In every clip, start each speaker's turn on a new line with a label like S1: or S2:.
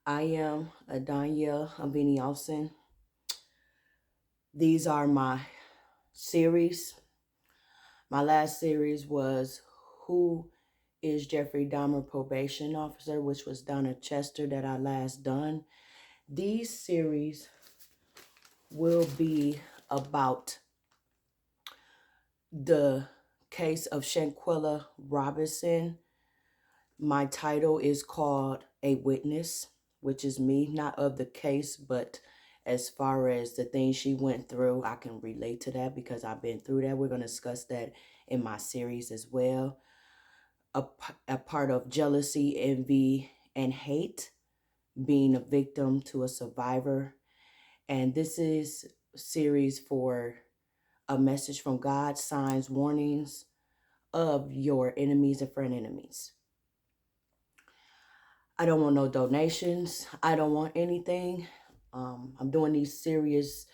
S1: I am Adanya Abini Olsen. These are my series. My last series was Who is Jeffrey Dahmer Probation Officer, which was Donna Chester that I last done. These series will be about the case of Shanquella Robinson. My title is called A Witness, which is me, not of the case, but as far as the things she went through, I can relate to that because I've been through that. We're going to discuss that in my series as well. A part of jealousy, envy, and hate, being a victim to a survivor. And this is a series for a message from God, signs, warnings of your enemies and friend enemies. I don't want no donations. I don't want anything. I'm doing these series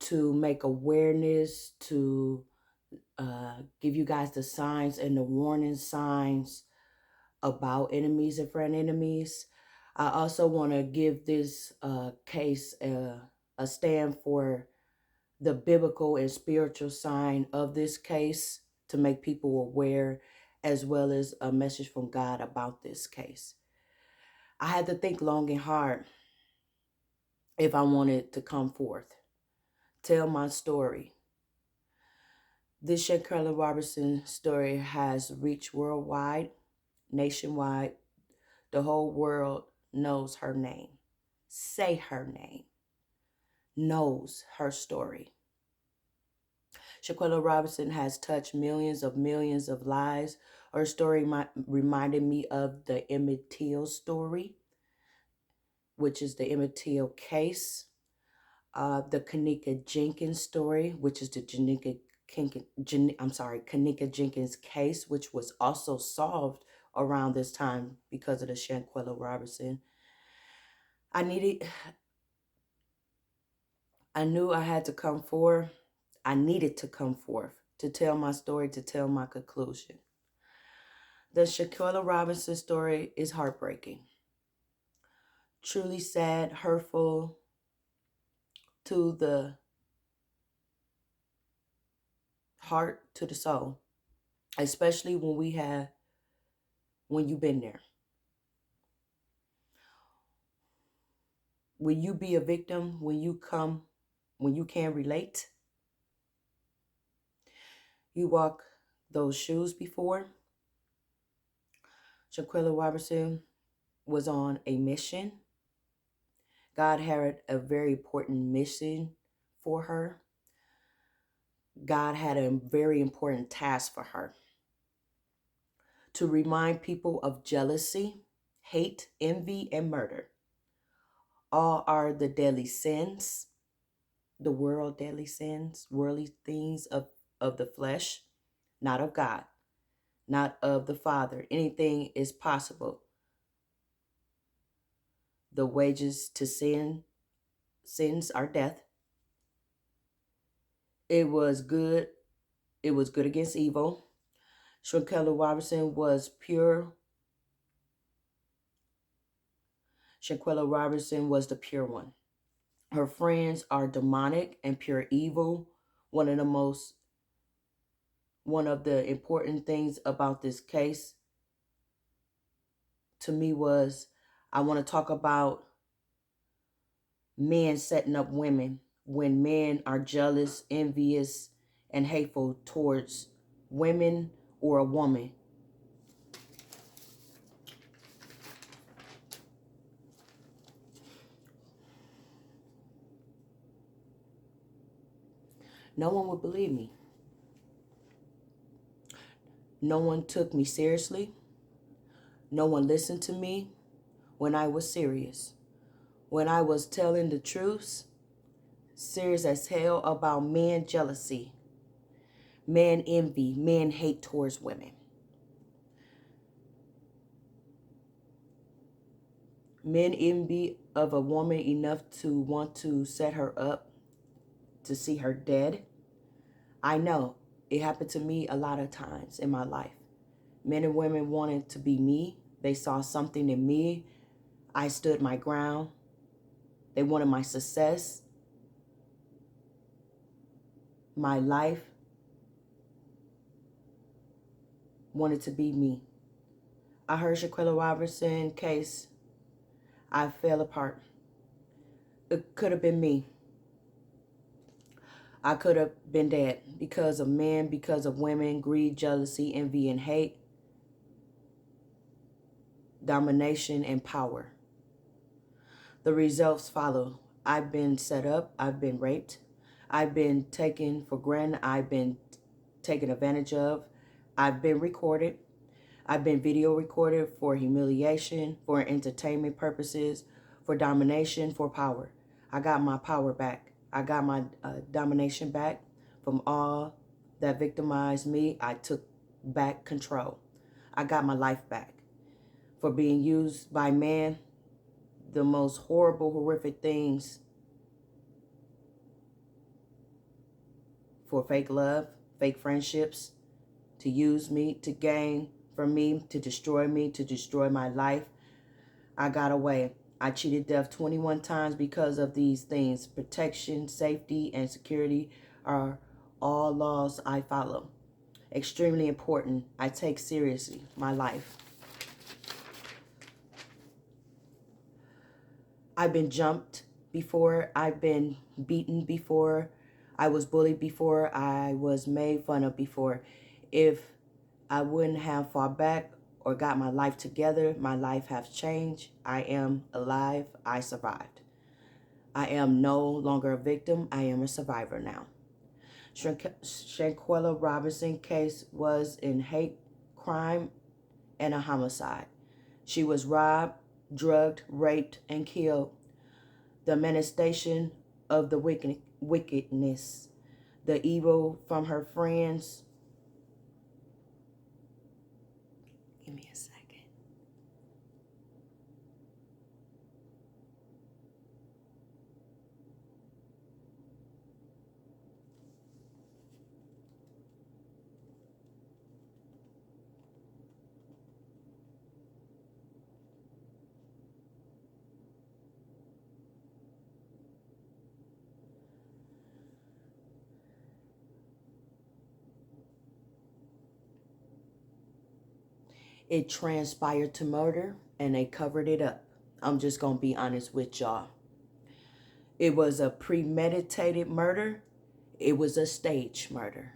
S1: to make awareness, to give you guys the signs and the warning signs about enemies and friend enemies. I also want to give this case a stand for the biblical and spiritual sign of this case to make people aware, as well as a message from God about this case. I had to think long and hard if I wanted to come forth, tell my story. This Shanquella Robinson story has reached worldwide, nationwide. The whole world knows her name. Say her name. Knows her story. Shanquella Robinson has touched millions of lives. Her story reminded me of the Emmett Till story, which is the Emmett Till case. The Kanika Jenkins story, which is the Kanika Jenkins case, which was also solved around this time because of the Shanquella Robinson. I knew I had to come forth. I needed to come forth to tell my story, to tell my conclusion. The Shanquella Robinson story is heartbreaking, truly sad, hurtful to the heart, to the soul, especially when you've been there. Will you be a victim when you can relate? You walk those shoes before. Shanquella Robinson was on a mission. God had a very important mission for her. God had a very important task for her to remind people of jealousy, hate, envy, and murder. All are the deadly sins, the world deadly sins, worldly things of the flesh, not of God, not of the Father. Anything is possible. The wages to sins are death. It was good. It was good against evil. Shanquella Robinson was pure. Shanquella Robinson was the pure one. Her friends are demonic and pure evil. One of the important things about this case to me was I want to talk about men setting up women when men are jealous, envious, and hateful towards women or a woman. No one would believe me. No one took me seriously. No one listened to me when I was serious. When I was telling the truth, serious as hell about man jealousy, man envy, man hate towards women. Men envy of a woman enough to want to set her up to see her dead. I know it happened to me a lot of times in my life. Men and women wanted to be me. They saw something in me. I stood my ground. They wanted my success, my life, wanted to be me. I heard Shanquella Robinson case. I fell apart. It could have been me. I could have been dead because of men, because of women, greed, jealousy, envy, and hate, domination, and power. The results follow. I've been set up. I've been raped. I've been taken for granted. I've been taken advantage of. I've been recorded. I've been video recorded for humiliation, for entertainment purposes, for domination, for power. I got my power back. I got my domination back from all that victimized me. I took back control. I got my life back. For being used by man, the most horrible, horrific things, for fake love, fake friendships, to use me, to gain from me, to destroy my life. I got away. I cheated death 21 times because of these things. Protection, safety, and security are all laws I follow. Extremely important. I take seriously my life. I've been jumped before. I've been beaten before. I was bullied before. I was made fun of before. If I wouldn't have fought back or got my life together, my life has changed. I am alive. I survived. I am no longer a victim. I am a survivor now. Shanquella Robinson case was in hate crime and a homicide. She was robbed, drugged, raped, and killed. The manifestation of the wickedness, the evil from her friends. Give me a second. It transpired to murder and they covered it up. I'm just going to be honest with y'all. It was a premeditated murder. It was a stage murder.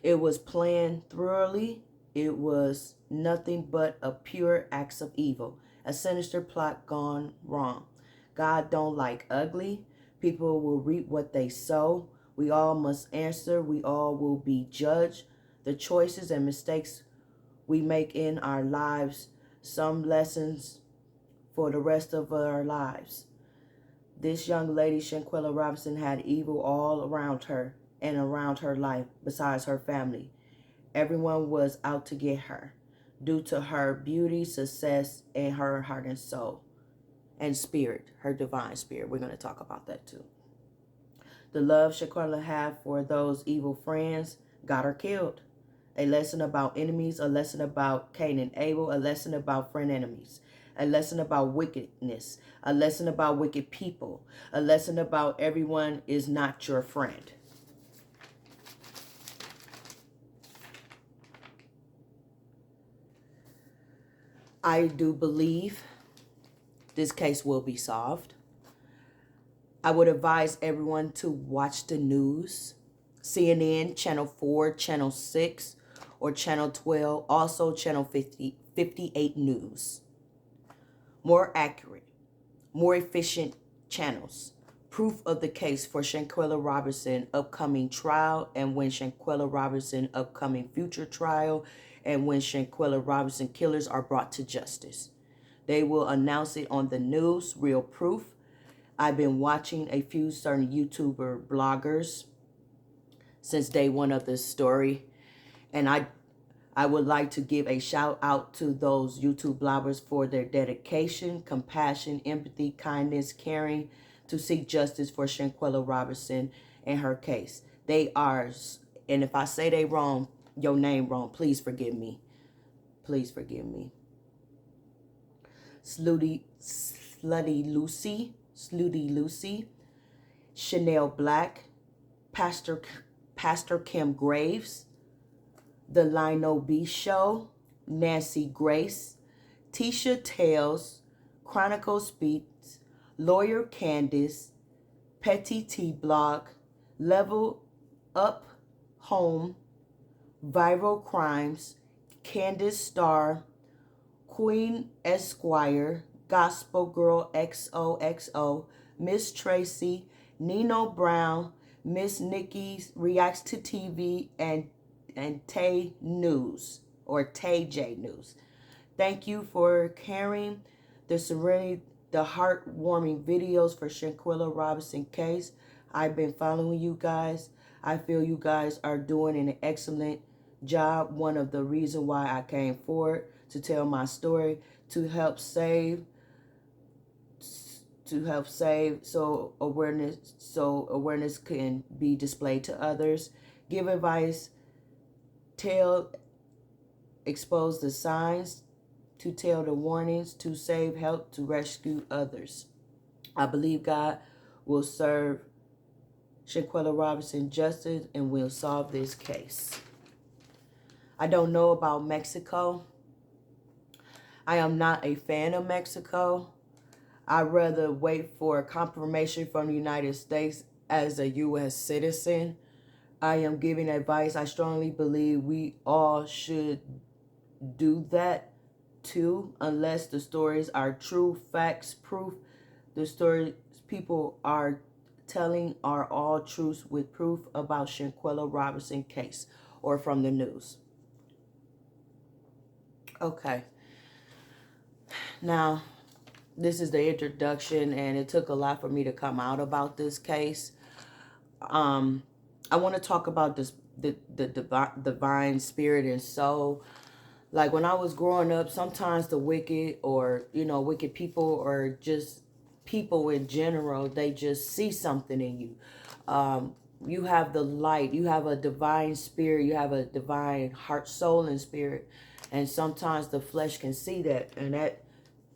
S1: It was planned thoroughly. It was nothing but a pure acts of evil. A sinister plot gone wrong. God don't like ugly. People will reap what they sow. We all must answer. We all will be judged. The choices and mistakes we make in our lives, some lessons for the rest of our lives. This young lady, Shanquella Robinson, had evil all around her and around her life besides her family. Everyone was out to get her due to her beauty, success, and her heart and soul and spirit, her divine spirit. We're going to talk about that too. The love Shanquella had for those evil friends got her killed. A lesson about enemies, a lesson about Cain and Abel, a lesson about friend enemies, a lesson about wickedness, a lesson about wicked people, a lesson about everyone is not your friend. I do believe this case will be solved. I would advise everyone to watch the news, CNN, Channel 4, Channel 6, or Channel 12, also Channel 58 News. More accurate, more efficient channels. Proof of the case for Shanquella Robinson upcoming trial and when Shanquella Robinson upcoming future trial and when Shanquella Robinson killers are brought to justice. They will announce it on the news, real proof. I've been watching a few certain YouTuber bloggers since day one of this story, and I would like to give a shout out to those YouTube bloggers for their dedication, compassion, empathy, kindness, caring to seek justice for Shanquella Robinson and her case. They are, and if I say they wrong, your name wrong, please forgive me. Please forgive me. Slutty Lucy, Chanel Black, Pastor Kim Graves, The Lionel B Show, Nancy Grace, Tisha Tales, Chronicle Speaks, Lawyer Candace, Petty T Blog, Level Up Home, Viral Crimes, Candace Starr, Queen Esquire, Gospel Girl XOXO, Miss Tracy, Nino Brown, Miss Nikki Reacts to TV, and Tay News, or Tay J News. Thank you for carrying the serenity, the heartwarming videos for Shanquella Robinson case. I've been following you guys. I feel you guys are doing an excellent job. One of the reasons why I came forward to tell my story, to help save so awareness can be displayed to others, give advice, tell, expose the signs, to tell the warnings, to save, help, to rescue others. I believe God will serve Shanquella Robinson justice and will solve this case. I don't know about Mexico. I am not a fan of Mexico. I'd rather wait for confirmation from the United States as a U.S. citizen. I am giving advice. I strongly believe we all should do that too, unless the stories are true, facts, proof. The stories people are telling are all truths with proof about Shanquella Robinson case or from the news. Okay. Now, this is the introduction, and it took a lot for me to come out about this case. I want to talk about the divine spirit and soul. Like when I was growing up, sometimes the wicked, or wicked people, or just people in general, they just see something in you. You have the light, you have a divine spirit, you have a divine heart, soul, and spirit, and sometimes the flesh can see that, and that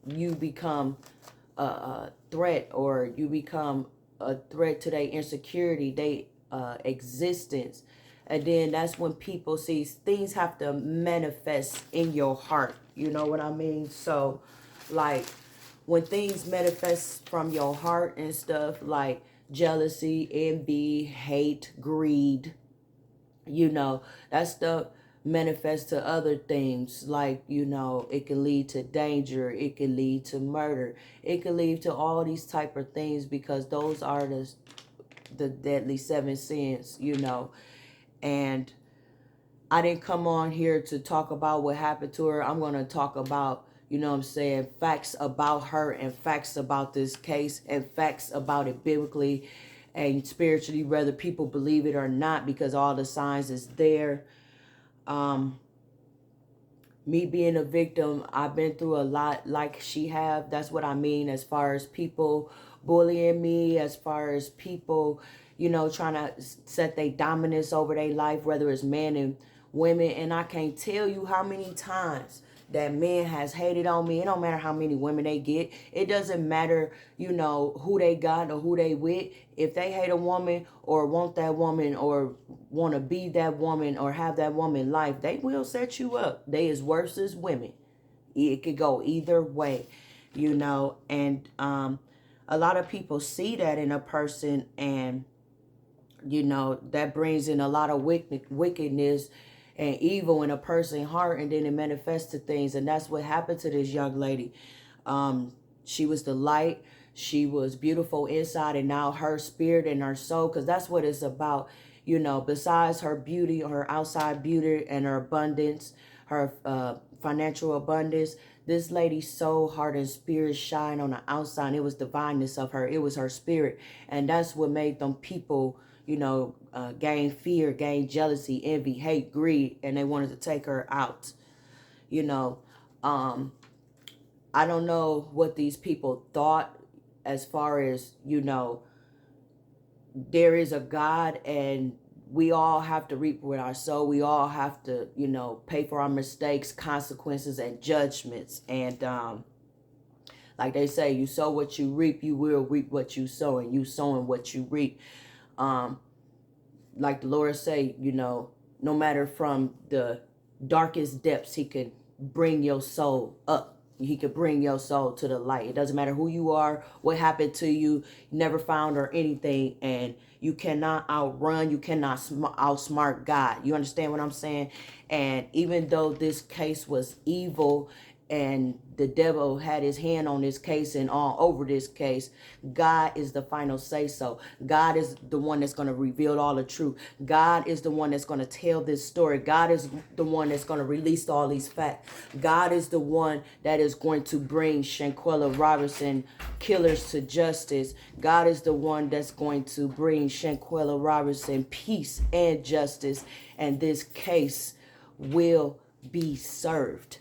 S1: you become a threat, or you become a threat to their insecurity, their existence. And then that's when people see things have to manifest in your heart. You know what I mean? So, like, when things manifest from your heart and stuff, like jealousy, envy, hate, greed, that stuff manifests to other things. Like, it can lead to danger. It can lead to murder. It can lead to all these type of things, because those are the deadly 7 sins, And I didn't come on here to talk about what happened to her. I'm going to talk about, facts about her, and facts about this case, and facts about it biblically and spiritually, whether people believe it or not, because all the signs is there. Me being a victim, I've been through a lot like she have. That's what I mean, as far as people bullying me, as far as people, trying to set their dominance over their life, whether it's men and women. And I can't tell you how many times that men has hated on me. It don't matter how many women they get. It doesn't matter, who they got or who they with. If they hate a woman, or want that woman, or want to be that woman, or have that woman life, they will set you up. They is worse as women. It could go either way, and a lot of people see that in a person, and that brings in a lot of wickedness and evil in a person's heart, and then it manifests to things. And that's what happened to this young lady. She was the light. She was beautiful inside, and now her spirit and her soul, because that's what it's about. Besides her beauty, her outside beauty, and her abundance, her financial abundance, this lady's soul, heart, and spirit shine on the outside. It was divineness of her. It was her spirit. And that's what made them people, gain fear, gain jealousy, envy, hate, greed, and they wanted to take her out. I don't know what these people thought, as far as, there is a God, and we all have to reap with our soul. We all have to, pay for our mistakes, consequences, and judgments. And Like they say, you sow what you reap, you will reap what you sow, and you sowing what you reap. Like the Lord say, you know, no matter from the darkest depths, he could bring your soul up. He could bring your soul to the light. It doesn't matter who you are, what happened to you, never found or anything. And you cannot outrun, you cannot outsmart God. You understand what I'm saying? And even though this case was evil and the devil had his hand on this case and all over this case, God is the final say so. God is the one that's going to reveal all the truth. God is the one that's going to tell this story. God is the one that's going to release all these facts. God is the one that is going to bring Shanquella Robinson killers to justice. God is the one that's going to bring Shanquella Robinson peace and justice. And this case will be served.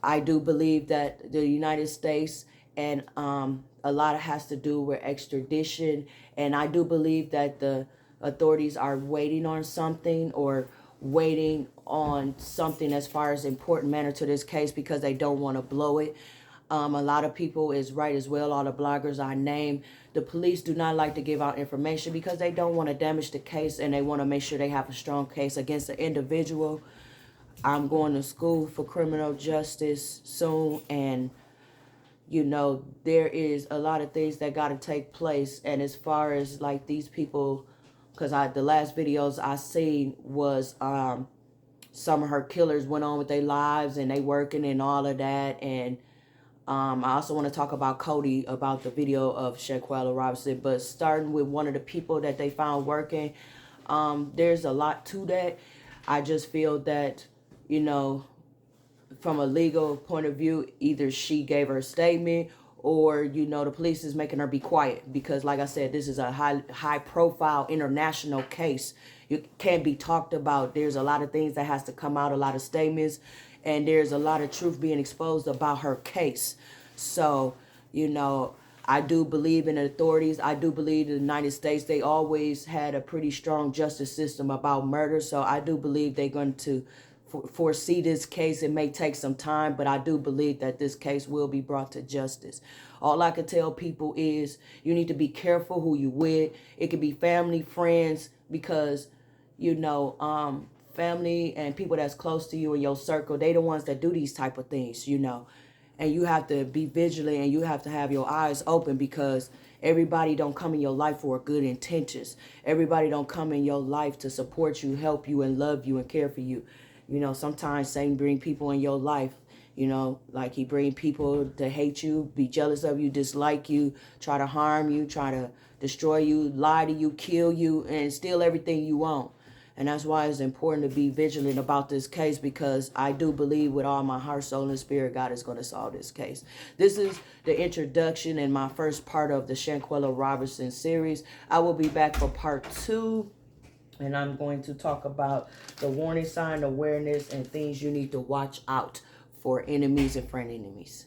S1: I do believe that the United States and a lot has to do with extradition. And I do believe that the authorities are waiting on something or waiting on something as far as important matter to this case because they don't want to blow it. A lot of people is right as well. All the bloggers I named. The police do not like to give out information because they don't want to damage the case and they want to make sure they have a strong case against the individual. I'm going to school for criminal justice soon, and you know there is a lot of things that got to take place. And as far as like these people, because the last videos I seen was some of her killers went on with their lives and they working and all of that. And I also want to talk about Cody, about the video of Shanquella Robinson, but starting with one of the people that they found working, there's a lot to that. I just feel that, you know, from a legal point of view, either she gave her statement or, you know, the police is making her be quiet because, like I said, this is a high profile international case. It can't be talked about. There's a lot of things that has to come out, a lot of statements, and there's a lot of truth being exposed about her case. So, you know, I do believe in the authorities. I do believe in the United States, they always had a pretty strong justice system about murder. So I do believe they're going to foresee this case. It may take some time, but I do believe that this case will be brought to justice. All I can tell people is you need to be careful who you with. It could be family, friends, because, you know, family and people that's close to you in your circle, they the ones that do these type of things, you know. And you have to be vigilant and you have to have your eyes open because everybody don't come in your life for good intentions. Everybody don't come in your life to support you, help you, and love you and care for you. You know, sometimes Satan bring people in your life, you know, like he bring people to hate you, be jealous of you, dislike you, try to harm you, try to destroy you, lie to you, kill you, and steal everything you want. And that's why it's important to be vigilant about this case, because I do believe with all my heart, soul, and spirit, God is going to solve this case. This is the introduction and my first part of the Shanquella Robinson series. I will be back for part 2. And I'm going to talk about the warning sign, awareness, and things you need to watch out for enemies and friend enemies.